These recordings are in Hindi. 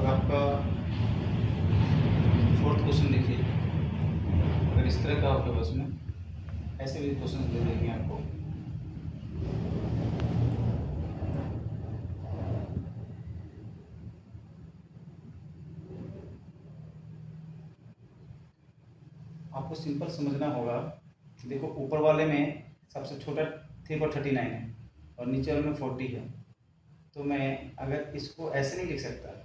अब आपका फोर्थ क्वेश्चन देखिए। अगर इस तरह का आपके पास में ऐसे भी क्वेश्चन दे देंगे आपको। आपको सिंपल समझना होगा कि देखो ऊपर वाले में सबसे छोटा 3/39 है और नीचे वाले में 40 है। तो मैं अगर इसको ऐसे नहीं लिख सकता,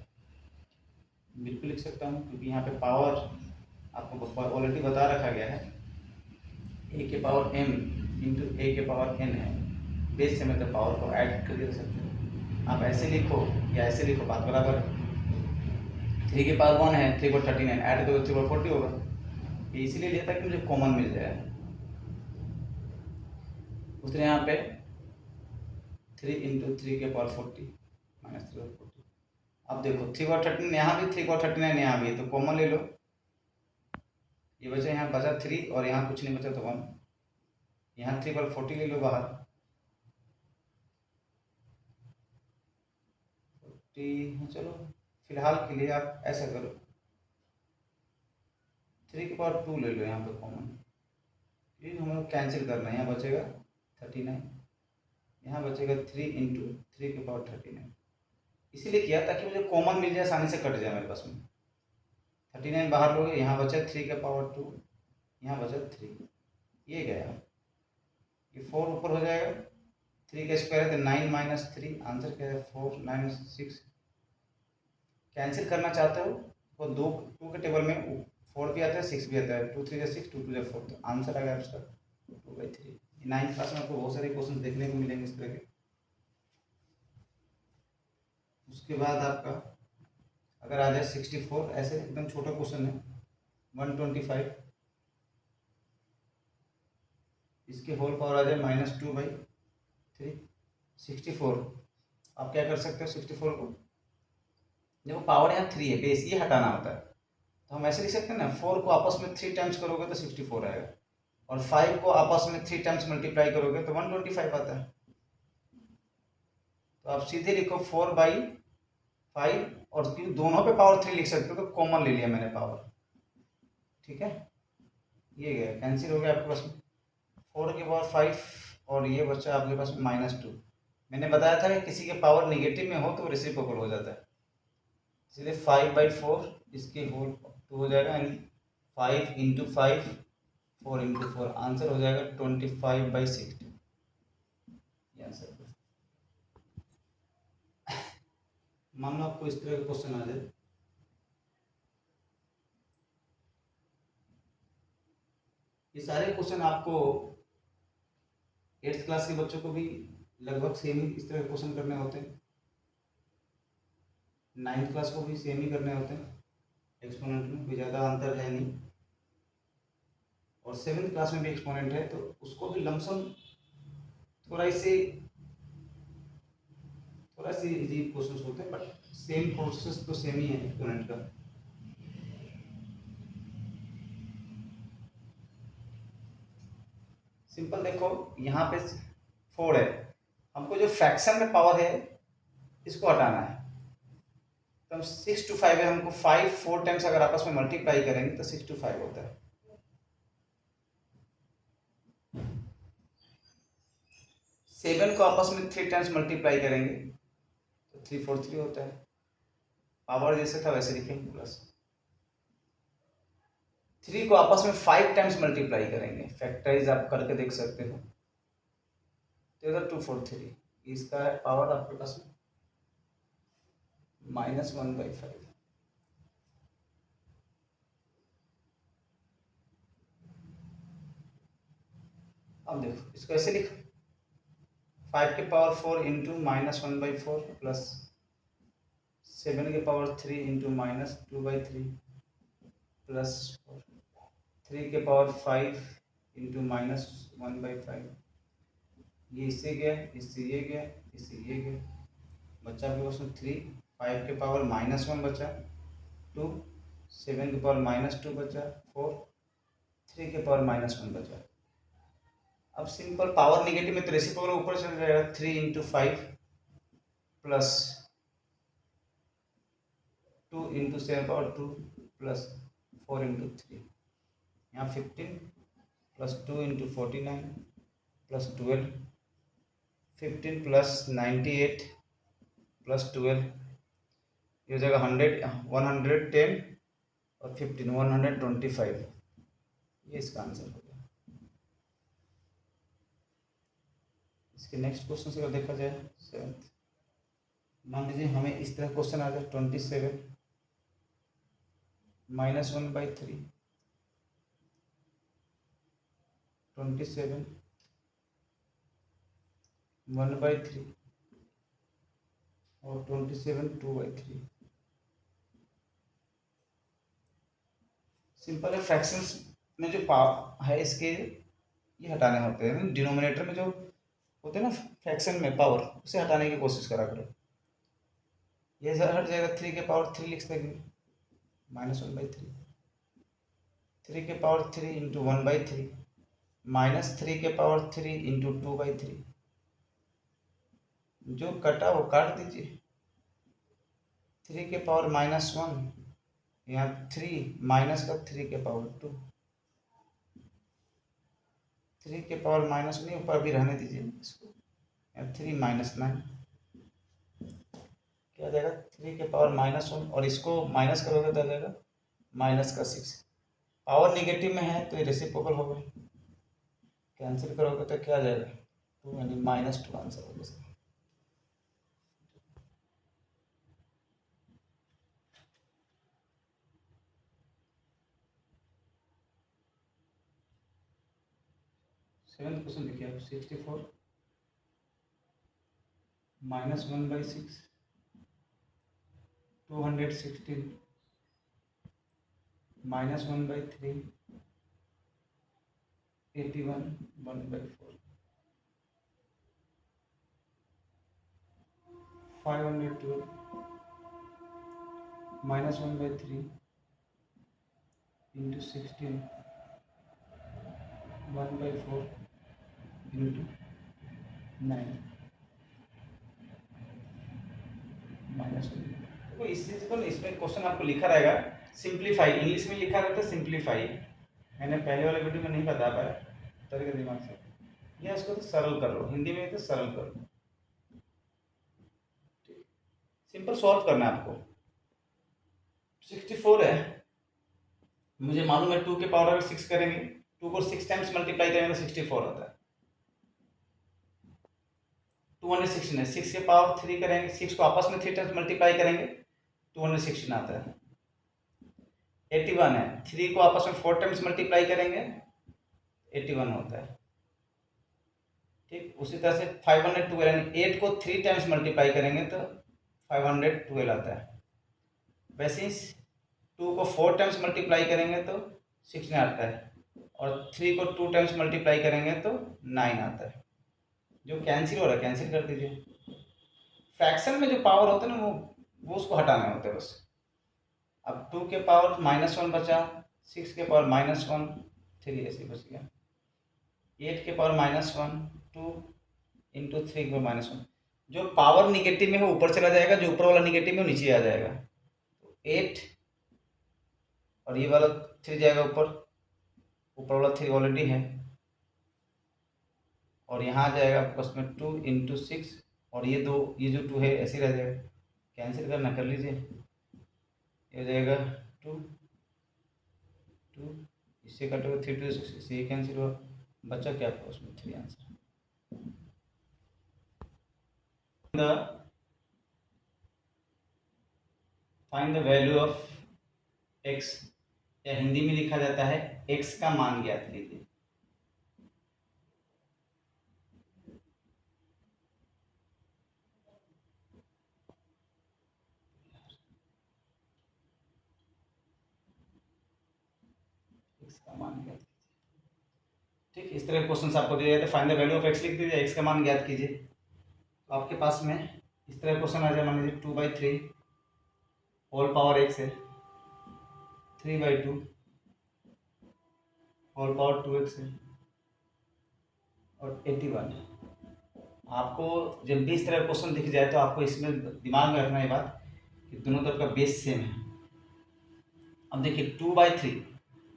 बिल्कुल लिख सकता हूँ, क्योंकि यहाँ पे पावर आपको ऑलरेडी बता रखा गया है, ए के पावर m इंटू ए के पावर n है। बेस से मतलब पावर को ऐड करके दे सकते हो। आप ऐसे लिखो या ऐसे लिखो, बात बराबर है। 3 के पावर 1 है, 3/39 ऐड करो 3/40 होगा। ये इसीलिए लिया था कि मुझे कॉमन मिल जाए। उसने यहाँ पे 3 इंटू 3 के पावर 40 माइनस 3/40। अब देखो 3/39 यहाँ भी, 3/39 यहाँ भी है, तो कॉमन ले लो। ये बचा, यहाँ बचा 3 और यहाँ कुछ नहीं बचा तो 1। यहाँ 3/40 ले लो बाहर, 40। चलो फिलहाल के लिए आप ऐसा करो, 3 के पावर 2 ले लो यहाँ पे कॉमन। ये हम लोग कैंसिल करना है, यहाँ बचेगा 39, यहाँ बचेगा 3 इंटू 3 के पावर 39। इसीलिए किया ताकि मुझे कॉमन मिल जाए, आसानी से कट जाए मेरे पास में। 39 बाहर लोगे, यहाँ बचा 3 के पावर 2, यहाँ बचा 3, ये गया। ये 4 ऊपर हो जाएगा, 3 का स्क्वायर है तो 9 माइनस 3, आंसर क्या है 4 9 6। कैंसिल करना चाहते हो तो दो 2 के टेबल में 4 भी आता है 6 भी आता है, 2 3 6 2 2 4, तो आंसर आ गया उसका 2/3। 9th क्लास में आपको बहुत सारे क्वेश्चन देखने को मिलेंगे इस तरह के। उसके बाद आपका अगर आ जाए 64, ऐसे एकदम छोटा क्वेश्चन है 125, इसके होल पावर आ जाए -2/3। 64 आप क्या कर सकते हो, 64 को देखो पावर यहाँ 3 है, बेस ये हटाना होता है, तो हम ऐसे लिख सकते हैं ना, 4 को आपस में 3 टाइम्स करोगे तो 64 आएगा, और 5 को आपस में 3 टाइम्स मल्टीप्लाई करोगे तो 125 आता है। तो आप सीधे लिखो 4/5, और क्योंकि दोनों पे पावर 3 लिख सकते हो तो कॉमन ले लिया मैंने पावर, ठीक है। ये गया, कैंसिल हो गया आपके पास में 4 के पावर 5, और ये बच्चा आपके पास में -2। मैंने बताया था कि किसी के पावर निगेटिव में हो तो रेसिप्रोकल हो जाता है, इसलिए 5/4 इसके होल 2 हो जाएगा, यानी 5 इंटू 5 4 इंटू 4, आंसर हो जाएगा 25/60। ये आंसर। मान लो आपको इस तरह का क्वेश्चन आ जाए, ये सारे क्वेश्चन आपको 8th क्लास के बच्चों को भी लगभग सेम ही इस तरह के क्वेश्चन करने होते हैं, 9th क्लास को भी सेम ही करने होते हैं, एक्सपोनेंट में कोई ज़्यादा अंतर है नहीं, और 7th क्लास में भी एक्सपोनेंट है, तो उसको भी लमसम थोड़ा सी इजी क्वेश्चन होते हैं, बट सेम प्रोसेस तो सेम ही है एक्सपोनेंट का। सिंपल देखो, यहाँ पे 4 है, हमको जो फ्रैक्शन में पावर है इसको हटाना है, तो हम 6 to 5 है, हमको 5 4 टाइम्स अगर आपस में मल्टीप्लाई करेंगे तो 6 to 5 होता है। 7 को आपस में 3 टाइम्स मल्टीप्लाई करेंगे तो 343 होता है। पावर जैसे था वैसे लिखेंगे, प्लस 3 को आपस में 5 टाइम्स मल्टीप्लाई करेंगे, फैक्टराइज आप करके देख सकते हो, तो इधर 243, इसका है पावर आपके पास में -1/5। अब देखो इसको ऐसे लिखो, 5 के पावर 4 इंटू -1/4 प्लस 7 के पावर 3 इंटू -2/3 प्लस 3 के पावर 5 इंटू -1/5। ये इससे गया, इससे ये गया, इससे ये गया, बच्चा आपके पास में 3, 5 के पावर -1 बचा 2, 7 के पावर -2 बचा 4, 3 के पावर -1 बचा। अब सिंपल पावर निगेटिव में तो रेसिप्रोकल ऊपर चल जाएगा, 3 इंटू 5 प्लस इंटू 7/2 प्लस 4/3, यहाँ 15 plus 2 into 49 plus 12, 15 plus 98 plus 12, ये हो जाएगा 110 और 15 125, ये इसका आंसर हो गया। इसके नेक्स्ट क्वेश्चन से अगर देखा जाए 7th, मान लीजिए हमें इस तरह क्वेश्चन आ जाए 27 -1/3, 27 1/3 और 27 2/3। सिंपल है, फ्रैक्शंस में जो पावर है इसके ये हटाने होते हैं, डिनोमिनेटर में जो होते हैं ना फ्रैक्शन में पावर, उसे हटाने की कोशिश करा करो। ये हट जाएगा, 3 के पावर 3 लिख देंगे -1/3, 3 के पावर 3 इंटू 1/3 -3 के पावर 3 इंटू 2/3, जो कटा वो काट दीजिए। 3 के पावर -1, यहाँ 3 माइनस का 3 के पावर 2, 3 के पावर माइनस नहीं, ऊपर भी रहने दीजिए इसको, 3 -9 क्या आ जाएगा, 3 के पावर -1 और इसको माइनस करोगे तो आ जाएगा -6। पावर निगेटिव में है तो ये रेसिप्रोकल होगा, कैंसिल करोगे तो क्या आ जाएगा 2, यानी -2 आंसर होगा इसका। सेवेंथ क्वेश्चन देखिए आप, 64 -1/6 216 -1/3 81 1/4 512 -1/3 into 16 1/4 into 9 -1। देखो इस चीज को इसमें क्वेश्चन आपको लिखा रहेगा सिंप्लीफाई, इंग्लिश में लिखा रहता है सिंप्लीफाई, मैंने पहले वाले वीडियो में नहीं बता पाया तरह के दिमाग से, या इसको तो सरल कर लो, हिंदी में तो सरल कर लो, सिंपल सॉल्व करना है आपको। 64 है, मुझे मालूम है 2 के पावर अगर 6 करेंगे, 2 को 6 टाइम्स मल्टीप्लाई करेंगे तो 64 आता है, 216 है, 6 के पावर 3 करेंगे, 6 को आपस में 3 टाइम्स मल्टीप्लाई करेंगे 216 आता है। 81 है, 3 को आपस में 4 टाइम्स मल्टीप्लाई करेंगे 81 होता है। ठीक, उसी तरह से 512 यानी 8 को 3 टाइम्स मल्टीप्लाई करेंगे तो 512 आता है। वैसे ही 2 को 4 टाइम्स मल्टीप्लाई करेंगे तो 16 आता है, और 3 को 2 टाइम्स मल्टीप्लाई करेंगे तो 9 आता है। जो कैंसिल हो रहा है कैंसिल कर दीजिए। फ्रैक्शन में जो पावर होता है ना वो उसको हटाने होते हैं बस। अब 2 के पावर -1 बचा, 6 के पावर -1 3 ऐसे बच गया, 8 के पावर -1 2 इंटू 3 के पावर -1। जो पावर निगेटिव में है वो ऊपर चला जाएगा, जो ऊपर वाला निगेटिव में वो नीचे आ जाएगा, तो 8 और ये वाला 3 जाएगा ऊपर, ऊपर वाला 3 ऑलरेडी है, और यहाँ आ जाएगा आपके पास में 2 इंटू 6, और ये जो 2 है ऐसे रह जाएगा, कैंसिल करना कर लीजिए, ये हो जाएगा 2 2, इससे कटोगे 3 2 6, इससे ये कैंसिल हुआ, बचा क्या आपको उसमें 3 answer. Find the value of x, या हिंदी में लिखा जाता है x का मान ज्ञात कीजिए। x का मान ज्ञात कीजिए। ठीक, इस तरह क्वेश्चन आपको दिया जाता है, find the value of x लिख दीजिए, x का मान ज्ञात कीजिए। तो आपके पास में इस तरह क्वेश्चन आ जाए, मान लीजिए 2/3 होल पावर x है, 3/2 होल पावर 2x है, और 81 है। आपको जब भी इस तरह क्वेश्चन दिख जाए तो आपको इसमें दिमाग में रखना ये बात कि दोनों तरफ का बेस सेम है, अब देखिए 2/3,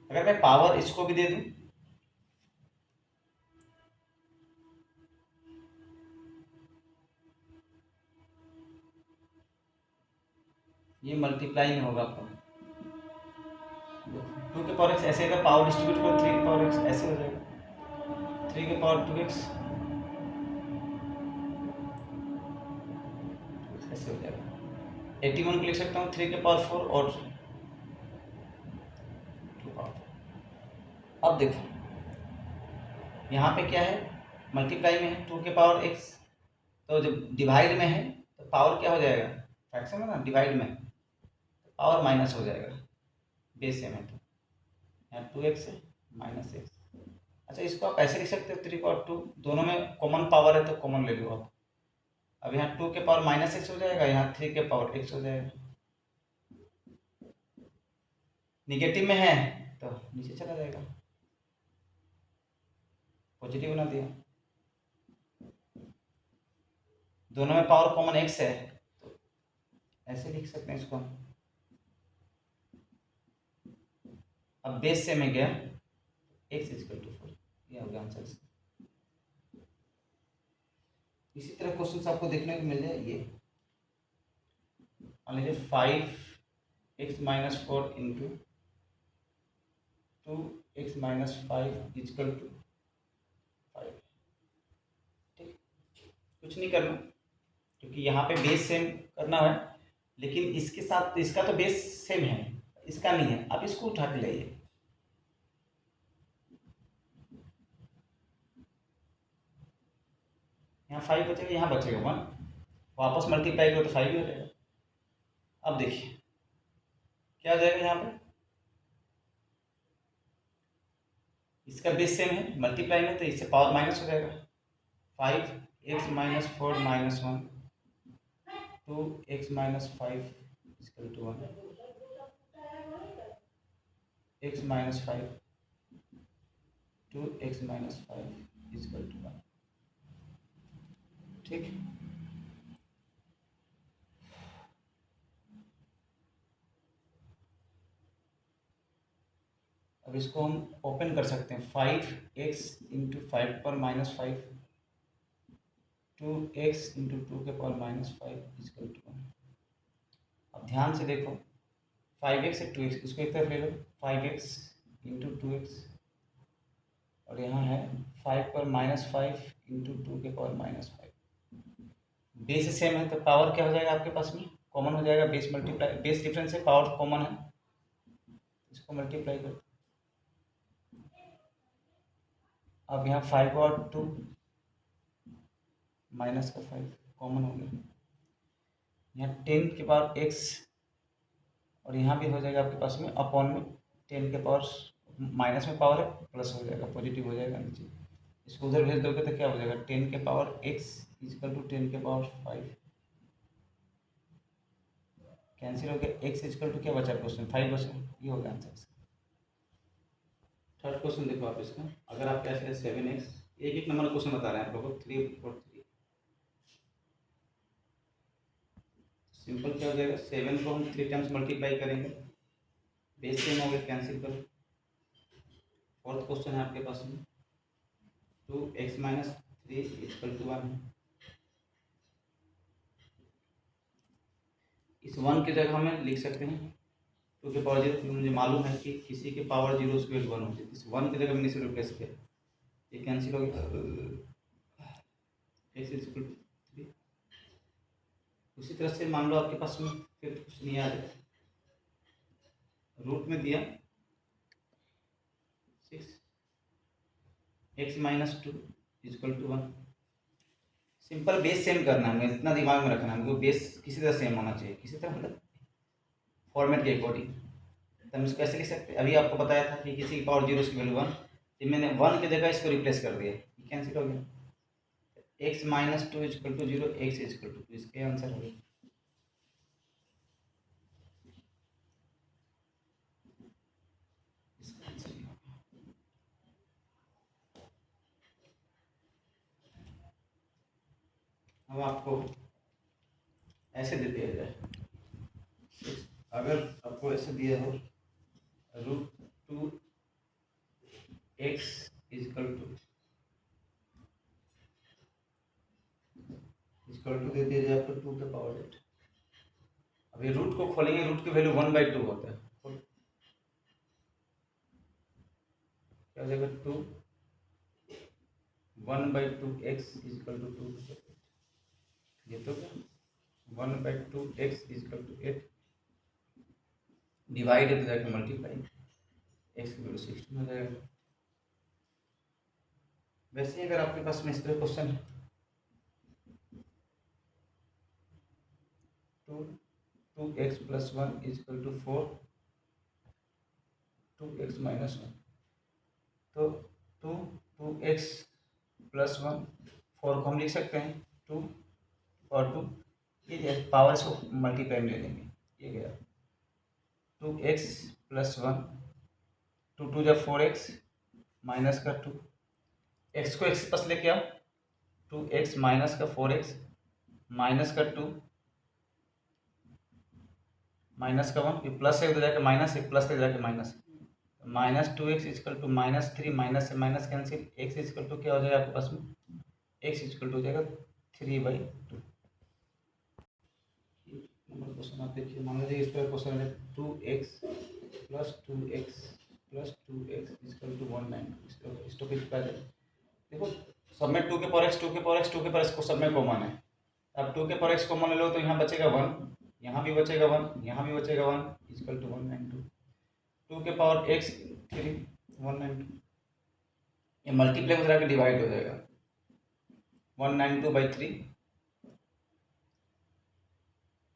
अगर मैं पावर इसको भी दे दूं, ये मल्टीप्लाई में होगा आपको, 2 के पावर एक्स ऐसे, अगर पावर डिस्ट्रीब्यूट करो 3 के पावर एक्स ऐसे हो जाएगा, 3 के पावर 2x ऐसे हो जाएगा। 81 को लिख सकता हूँ 3 के पावर 4 और 2 पावर 4। अब देखो यहाँ पे क्या है, मल्टीप्लाई में है 2 के पावर x, तो जब डिवाइड में है तो पावर क्या हो जाएगा, फ्रैक्शन है ना, डिवाइड में तो पावर माइनस हो जाएगा, बेस सेम है तो यहाँ 2x है माइनस x। अच्छा इसको आप ऐसे लिख सकते हो 3 पावर 2, दोनों में कॉमन पावर है तो कॉमन ले लो आप। अब यहाँ 2 के पावर माइनस x हो जाएगा, यहाँ 3 के पावर x हो जाएगा। निगेटिव में है तो नीचे चला जाएगा, पॉजिटिव बना दिया, दोनों में पावर कॉमन x है तो ऐसे लिख सकते हैं इसको। अब बेस से में गया x इक्वल टू 4, ये हो गया आंसर। इसी तरह क्वेश्चन आपको देखने को मिल जाए, ये मान लीजिए 5x minus 4 into 2x minus 5 equal to 5। ठीक, कुछ नहीं करना क्योंकि यहाँ पे बेस सेम करना है, लेकिन इसके साथ इसका तो बेस सेम है, इसका नहीं है, आप इसको उठा के लाइए। यहाँ 5 बचेगा, यहाँ बचेगा 1, वापस मल्टीप्लाई करो तो 5 ही हो जाएगा। अब देखिए क्या आ जाएगा, यहाँ पे इसका बेस सेम है, मल्टीप्लाई में तो इससे पावर माइनस हो जाएगा, 5x minus 4 minus 1 2x minus 5 equal to 1, x minus 5 2x minus 5 equal to 1। ठीक, अब इसको हम ओपन कर सकते हैं, 5x इंटू 5 पर माइनस 5 2x इंटू 2 के पावर माइनस 5 इक्वल टू 1। अब ध्यान से देखो 5x से 2x, इसको एक तरफ ले लो, 5x इंटू 2x, और यहाँ है 5 पर माइनस 5 इंटू 2 के पावर माइनस 5। बेस सेम है तो पावर क्या हो जाएगा आपके पास में, कॉमन हो जाएगा, बेस मल्टीप्लाई, बेस डिफरेंस है, पावर कॉमन है, इसको मल्टीप्लाई कर। अब यहाँ 5 और 2 माइनस का 5 कॉमन हो गया, यहाँ 10 के पावर x, और यहाँ भी हो जाएगा आपके पास में अपॉन में 10 के पावर माइनस में पावर है, प्लस हो जाएगा, पॉजिटिव हो जाएगा नीचे, इसको उधर भेज दोगे तो क्या हो जाएगा 10 के पावर x इक्वल टू 10 के पावर 5, कैंसिल हो गया, x इक्वल टू क्या बचा क्वेश्चन 5 बचा, ये हो गया आंसर। थर्ड क्वेश्चन देखो आप इसका, अगर आप कैसे 7x, एक एक नंबर क्वेश्चन बता रहे हैं आप लोगों को, 3 और 3, सिंपल क्या हो जाएगा, 7 को हम 3 टाइम्स मल्टीप्लाई करेंगे, बेस सेम हो गया, कैंसिल करो। फोर्थ क्वेश्चन है आपके पास में 2x माइनस 3 इक्वल टू 1, इस 1 की जगह हमें लिख सकते हैं 2 के पावर 0, मुझे मालूम है कि किसी के पावर 0 स्क्वेयर 1 होती है, इस 1 की जगह मैंने इसे रिप्लेस किया, ये कैंसिल हो गया, x इक्वल टू 3। उसी तरह से मान लो आपके पास में फिर कुछ नहीं आ रहा, रूट में दिया 6 x minus 2 equal to 1, simple base same करना है, मुझे इतना दिमाग में रखना है, मुझे बेस किसी तरह सेम होना चाहिए, किसी तरह मतलब फॉर्मेट के अकॉर्डिंग, तो हम इसको ऐसे लिख सकते हैं। अभी आपको बताया था कि किसी की पावर 0 की वैल्यू 1, तो मैंने 1 की जगह इसको रिप्लेस कर दिया, ये कैंसिल हो गया, x minus 2 equal to 0, x equal to 2, इसके आंसर हो गया। अब आपको ऐसे दे दिया जाए, अगर आपको ऐसे दिया हो x इजकल टू दे दिया जाए आपको 2 के पावर 8। अब ये रूट को खोलेंगे, रूट की वैल्यू 1/2 होता है, क्या हो जाएगा 2 1/2 x इजकल टू 2। ये तो क्या 1/2 x इजकल टू 8 डिवाइडेड हो जाएगा मल्टीप्लाई, x की वैल्यू 16 हो जाएगा। वैसे ही अगर आपके पास में इस तरह क्वेश्चन है 2x + 1 इजकल टू 4 2x - 1, तो 2x + 1 4 को हम लिख सकते हैं 2 और 2, ये पावर्स को मल्टीप्लाई में ले लेंगे, ये गया 2x + 1 2 2 जब 4x माइनस का 2 x को x पास लेके आओ 2x माइनस का 4x माइनस का 2 माइनस का 1 फिर प्लस 1 हो जाएगा माइनस 1 प्लस 1 जाके minus -2x is equal to -3 minus से minus cancel x is equal to क्या हो जाएगा आपके पास में x इजकल टू हो जाएगा 3/2। नंबर क्वेश्चन आप देखिए, मान लीजिए इस पर क्वेश्चन है 2x + 2x + 2x is equal to 192 इसको कितना है देखो सब में 2 के पावर x 2 के पावर x 2 के पावर x को सब में कॉमन है। अब 2 के पावर x कॉमन ले लो तो यहाँ बचेगा 1, यहाँ भी बचेगा 1, यहाँ भी बचेगा 1 इजकल टू 192 2 के पावर x 3 192 ये मल्टीप्लाई हो जाकर डिवाइड हो जाएगा 192/3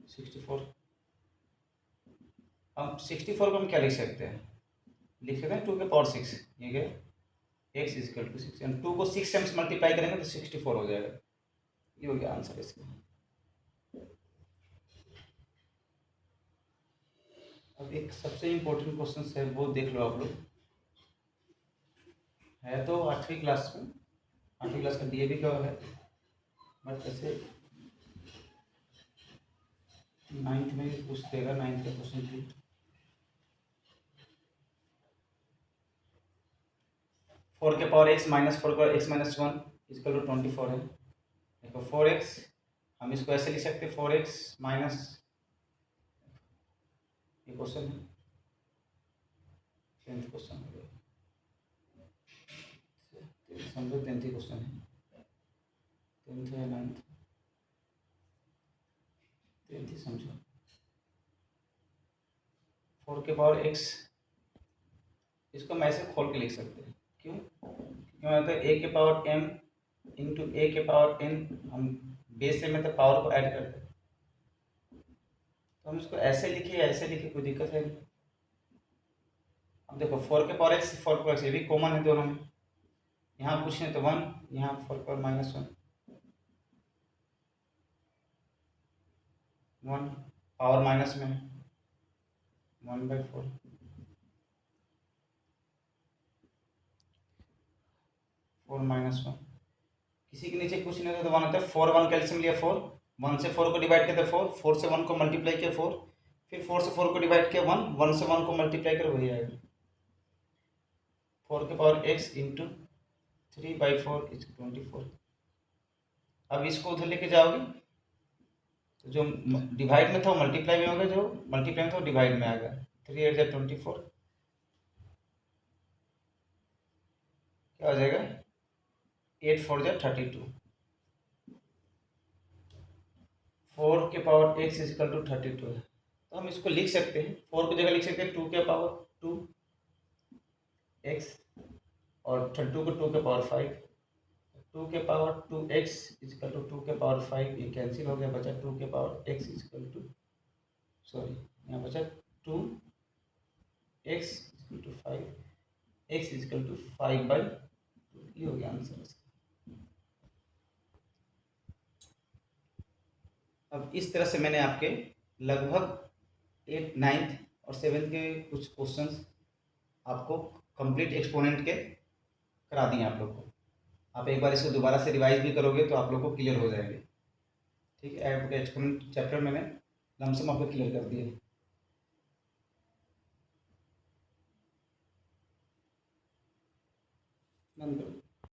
64। अब 64 को हम क्या लिख सकते हैं, लिख सकते हैं 2 के पावर 6 ये क्या x इजकल टू 6 2 को 6 से मल्टीप्लाई करेंगे तो 64 हो जाएगा, ये हो गया आंसर इसका। अब एक सबसे इम्पोर्टेंट क्वेश्चन है वो देख लो आप लोग, है तो 8वीं क्लास में 8वीं क्लास का डीएवी का है बट ऐसे 9th में भी पूछ देगा 9th का क्वेश्चन भी 4 के पावर x माइनस 4 का x - 1 इजकल टू 24 है। देखो 4x हम इसको ऐसे लिख सकते हैं 4x माइनस ये क्वेश्चन है 10th क्वेश्चन हो गया समझो 10th क्वेश्चन है 10th है 9th 10th समझो 4 के पावर x इसको मैं ऐसे खोल के लिख सकते हैं क्यों क्यों मतलब a के पावर m इंटू a के पावर n हम बेस से मतलब पावर को ऐड करते हैं तो हम इसको ऐसे लिखे कोई दिक्कत है नहीं। अब देखो 4 के पावर x 4 के पावर x ये भी कॉमन है दोनों में, यहाँ पूछे तो 1 यहाँ 4 पावर -1 1 पावर माइनस में 1/4 4 - 1 किसी के नीचे कुछ नहीं होता तो 1 होता है 4 1 कैल्सियम लिया 4 1 से 4 को डिवाइड किया तो 4 4 से 1 को मल्टीप्लाई किया 4 फिर 4 से 4 को डिवाइड किया 1 1 से 1 को मल्टीप्लाई कर वही आएगा 4 के पावर x इंटू 3/4 इज 24। अब इसको उधर लेके जाओगे तो जो डिवाइड में था वो मल्टीप्लाई में होगा, जो मल्टीप्लाई में था वो डिवाइड में आएगा 3 8 जा 24 क्या हो जाएगा 8 4 जा 32 4 के पावर x इजकल टू 32 है तो हम इसको लिख सकते हैं 4 की जगह लिख सकते हैं 2 के पावर 2 x और 32 को 2 के पावर 5 2 के पावर 2x इजकल टू 2 के पावर 5 ये कैंसिल हो गया बचा 2 के power x is equal to sorry यहाँ बचा 2x is equal to 5 x is equal to 5/2 ये हो गया आंसर इसका। अब इस तरह से मैंने आपके लगभग 8 9th और 7th के कुछ क्वेश्चंस आपको कंप्लीट एक्सपोनेंट के करा दिए आप लोग को। आप एक बार इसको दोबारा से रिवाइज भी करोगे तो आप लोग को क्लियर हो जाएंगे, ठीक है। आपके एक्सपोनेंट चैप्टर मैंने लमसम आपको क्लियर कर दिए। डन कर दो।